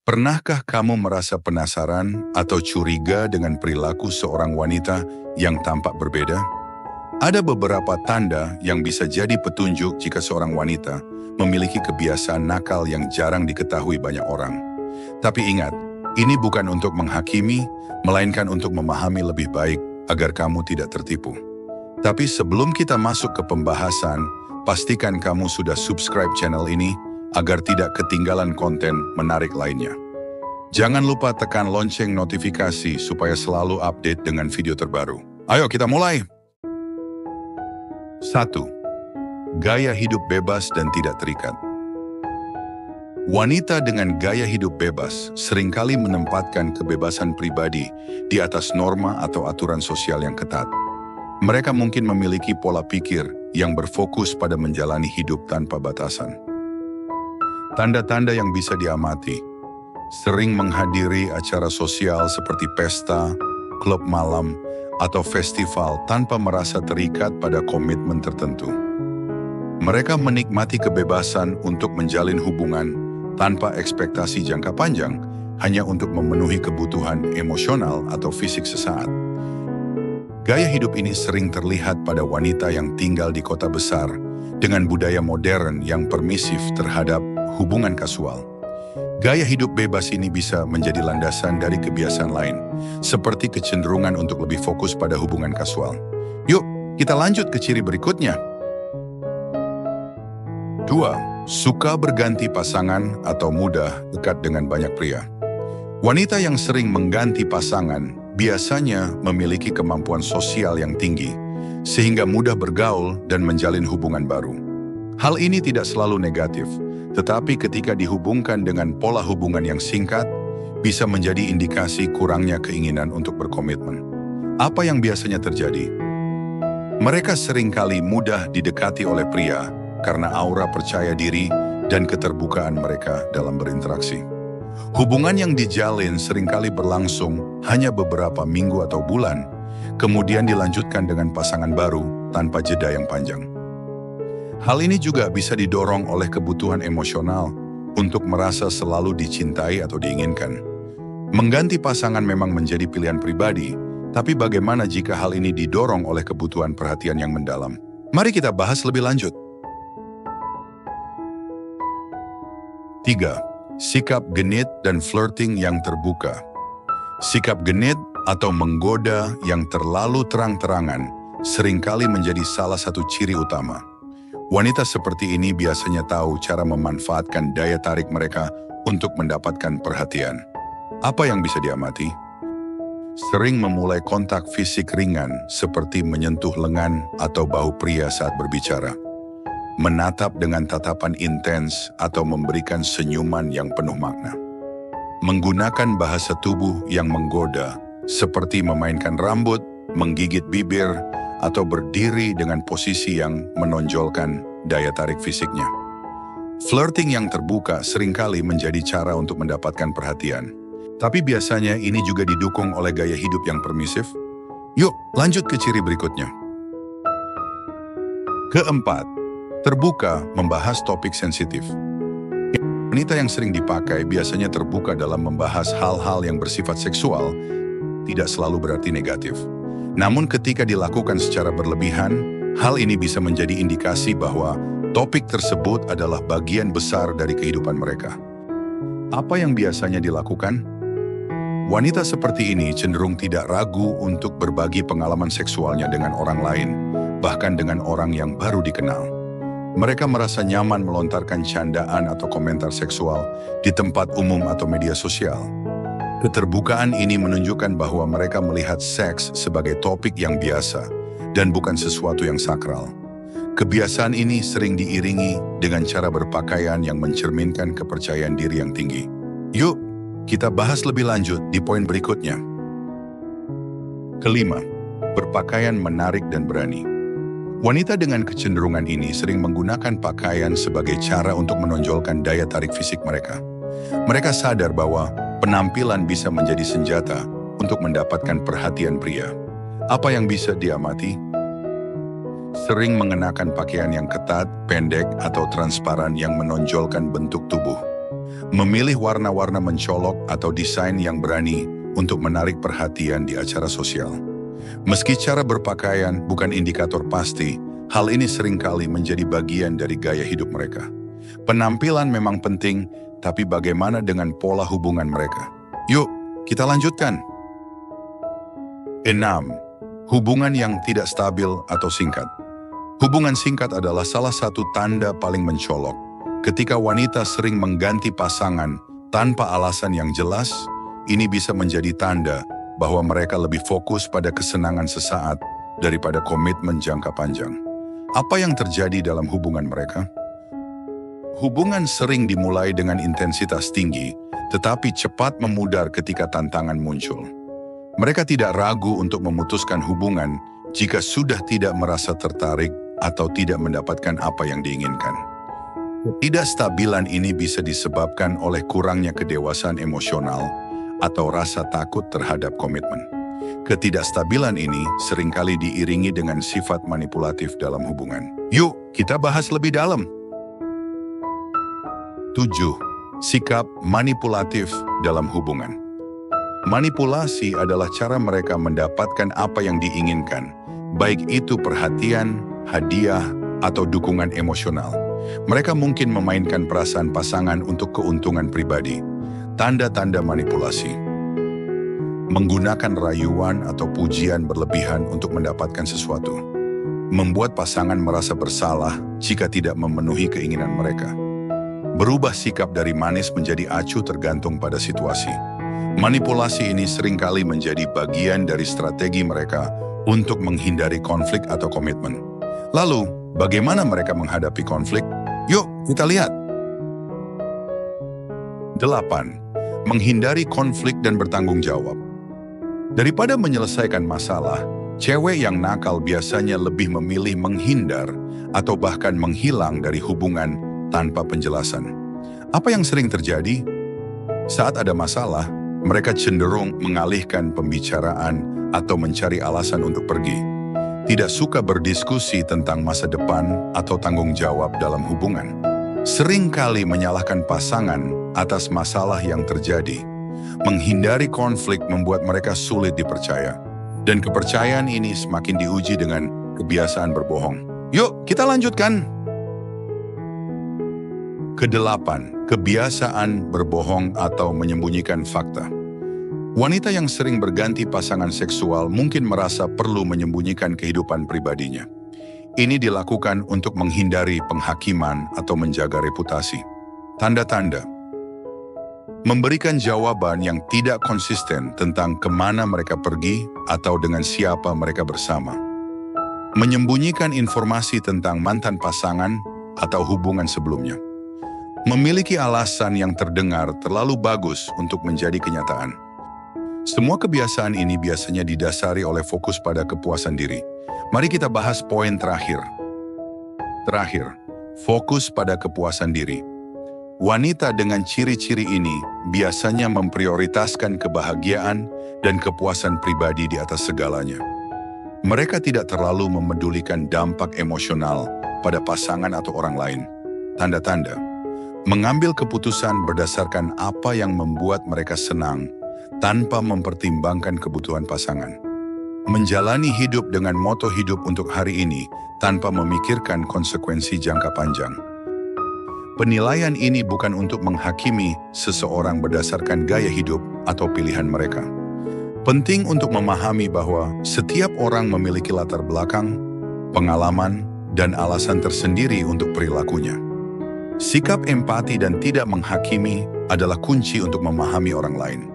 Pernahkah kamu merasa penasaran atau curiga dengan perilaku seorang wanita yang tampak berbeda? Ada beberapa tanda yang bisa jadi petunjuk jika seorang wanita memiliki kebiasaan nakal yang jarang diketahui banyak orang. Tapi ingat, ini bukan untuk menghakimi, melainkan untuk memahami lebih baik agar kamu tidak tertipu. Tapi sebelum kita masuk ke pembahasan, pastikan kamu sudah subscribe channel ini agar tidak ketinggalan konten menarik lainnya. Jangan lupa tekan lonceng notifikasi supaya selalu update dengan video terbaru. Ayo kita mulai! 1. Gaya hidup bebas dan tidak terikat. Wanita dengan gaya hidup bebas seringkali menempatkan kebebasan pribadi di atas norma atau aturan sosial yang ketat. Mereka mungkin memiliki pola pikir yang berfokus pada menjalani hidup tanpa batasan. Tanda-tanda yang bisa diamati: sering menghadiri acara sosial seperti pesta, klub malam, atau festival tanpa merasa terikat pada komitmen tertentu. Mereka menikmati kebebasan untuk menjalin hubungan tanpa ekspektasi jangka panjang, hanya untuk memenuhi kebutuhan emosional atau fisik sesaat. Gaya hidup ini sering terlihat pada wanita yang tinggal di kota besar dengan budaya modern yang permisif terhadap hubungan kasual. Gaya hidup bebas ini bisa menjadi landasan dari kebiasaan lain, seperti kecenderungan untuk lebih fokus pada hubungan kasual. Yuk, kita lanjut ke ciri berikutnya. 2. Suka berganti pasangan atau mudah dekat dengan banyak pria. Wanita yang sering mengganti pasangan biasanya memiliki kemampuan sosial yang tinggi, sehingga mudah bergaul dan menjalin hubungan baru. Hal ini tidak selalu negatif, tetapi ketika dihubungkan dengan pola hubungan yang singkat, bisa menjadi indikasi kurangnya keinginan untuk berkomitmen. Apa yang biasanya terjadi? Mereka seringkali mudah didekati oleh pria karena aura percaya diri dan keterbukaan mereka dalam berinteraksi. Hubungan yang dijalin seringkali berlangsung hanya beberapa minggu atau bulan, kemudian dilanjutkan dengan pasangan baru tanpa jeda yang panjang. Hal ini juga bisa didorong oleh kebutuhan emosional untuk merasa selalu dicintai atau diinginkan. Mengganti pasangan memang menjadi pilihan pribadi, tapi bagaimana jika hal ini didorong oleh kebutuhan perhatian yang mendalam? Mari kita bahas lebih lanjut. 3. Sikap genit dan flirting yang terbuka. Sikap genit atau menggoda yang terlalu terang-terangan seringkali menjadi salah satu ciri utama. Wanita seperti ini biasanya tahu cara memanfaatkan daya tarik mereka untuk mendapatkan perhatian. Apa yang bisa diamati? Sering memulai kontak fisik ringan seperti menyentuh lengan atau bahu pria saat berbicara. Menatap dengan tatapan intens atau memberikan senyuman yang penuh makna. Menggunakan bahasa tubuh yang menggoda, seperti memainkan rambut, menggigit bibir, atau berdiri dengan posisi yang menonjolkan daya tarik fisiknya. Flirting yang terbuka seringkali menjadi cara untuk mendapatkan perhatian. Tapi biasanya ini juga didukung oleh gaya hidup yang permisif. Yuk, lanjut ke ciri berikutnya. 4. Terbuka membahas topik sensitif. Wanita yang sering dipakai biasanya terbuka dalam membahas hal-hal yang bersifat seksual, tidak selalu berarti negatif. Namun ketika dilakukan secara berlebihan, hal ini bisa menjadi indikasi bahwa topik tersebut adalah bagian besar dari kehidupan mereka. Apa yang biasanya dilakukan? Wanita seperti ini cenderung tidak ragu untuk berbagi pengalaman seksualnya dengan orang lain, bahkan dengan orang yang baru dikenal. Mereka merasa nyaman melontarkan candaan atau komentar seksual di tempat umum atau media sosial. Keterbukaan ini menunjukkan bahwa mereka melihat seks sebagai topik yang biasa dan bukan sesuatu yang sakral. Kebiasaan ini sering diiringi dengan cara berpakaian yang mencerminkan kepercayaan diri yang tinggi. Yuk, kita bahas lebih lanjut di poin berikutnya. 5. Berpakaian menarik dan berani. Wanita dengan kecenderungan ini sering menggunakan pakaian sebagai cara untuk menonjolkan daya tarik fisik mereka. Mereka sadar bahwa penampilan bisa menjadi senjata untuk mendapatkan perhatian pria. Apa yang bisa diamati? Sering mengenakan pakaian yang ketat, pendek, atau transparan yang menonjolkan bentuk tubuh. Memilih warna-warna mencolok atau desain yang berani untuk menarik perhatian di acara sosial. Meski cara berpakaian bukan indikator pasti, hal ini seringkali menjadi bagian dari gaya hidup mereka. Penampilan memang penting, tapi bagaimana dengan pola hubungan mereka? Yuk, kita lanjutkan. 6. Hubungan yang tidak stabil atau singkat. Hubungan singkat adalah salah satu tanda paling mencolok. Ketika wanita sering mengganti pasangan tanpa alasan yang jelas, ini bisa menjadi tanda bahwa mereka lebih fokus pada kesenangan sesaat daripada komitmen jangka panjang. Apa yang terjadi dalam hubungan mereka? Hubungan sering dimulai dengan intensitas tinggi, tetapi cepat memudar ketika tantangan muncul. Mereka tidak ragu untuk memutuskan hubungan jika sudah tidak merasa tertarik atau tidak mendapatkan apa yang diinginkan. Ketidakstabilan ini bisa disebabkan oleh kurangnya kedewasaan emosional atau rasa takut terhadap komitmen. Ketidakstabilan ini seringkali diiringi dengan sifat manipulatif dalam hubungan. Yuk, kita bahas lebih dalam. 7. Sikap manipulatif dalam hubungan. Manipulasi adalah cara mereka mendapatkan apa yang diinginkan, baik itu perhatian, hadiah, atau dukungan emosional. Mereka mungkin memainkan perasaan pasangan untuk keuntungan pribadi. Tanda-tanda manipulasi. Menggunakan rayuan atau pujian berlebihan untuk mendapatkan sesuatu. Membuat pasangan merasa bersalah jika tidak memenuhi keinginan mereka. Berubah sikap dari manis menjadi acuh tergantung pada situasi. Manipulasi ini seringkali menjadi bagian dari strategi mereka untuk menghindari konflik atau komitmen. Lalu, bagaimana mereka menghadapi konflik? Yuk, kita lihat. 8. Menghindari konflik dan bertanggung jawab. Daripada menyelesaikan masalah, cewek yang nakal biasanya lebih memilih menghindar atau bahkan menghilang dari hubungan tanpa penjelasan. Apa yang sering terjadi? Saat ada masalah, mereka cenderung mengalihkan pembicaraan atau mencari alasan untuk pergi. Tidak suka berdiskusi tentang masa depan atau tanggung jawab dalam hubungan. Seringkali menyalahkan pasangan atas masalah yang terjadi. Menghindari konflik membuat mereka sulit dipercaya. Dan kepercayaan ini semakin diuji dengan kebiasaan berbohong. Yuk, kita lanjutkan. 8. Kebiasaan berbohong atau menyembunyikan fakta. Wanita yang sering berganti pasangan seksual mungkin merasa perlu menyembunyikan kehidupan pribadinya. Ini dilakukan untuk menghindari penghakiman atau menjaga reputasi. Tanda-tanda. Memberikan jawaban yang tidak konsisten tentang kemana mereka pergi atau dengan siapa mereka bersama. Menyembunyikan informasi tentang mantan pasangan atau hubungan sebelumnya. Memiliki alasan yang terdengar terlalu bagus untuk menjadi kenyataan. Semua kebiasaan ini biasanya didasari oleh fokus pada kepuasan diri. Mari kita bahas poin terakhir. Fokus pada kepuasan diri. Wanita dengan ciri-ciri ini biasanya memprioritaskan kebahagiaan dan kepuasan pribadi di atas segalanya. Mereka tidak terlalu memedulikan dampak emosional pada pasangan atau orang lain. Tanda-tanda. Mengambil keputusan berdasarkan apa yang membuat mereka senang, tanpa mempertimbangkan kebutuhan pasangan. Menjalani hidup dengan moto hidup untuk hari ini tanpa memikirkan konsekuensi jangka panjang. Penilaian ini bukan untuk menghakimi seseorang berdasarkan gaya hidup atau pilihan mereka. Penting untuk memahami bahwa setiap orang memiliki latar belakang, pengalaman, dan alasan tersendiri untuk perilakunya. Sikap empati dan tidak menghakimi adalah kunci untuk memahami orang lain.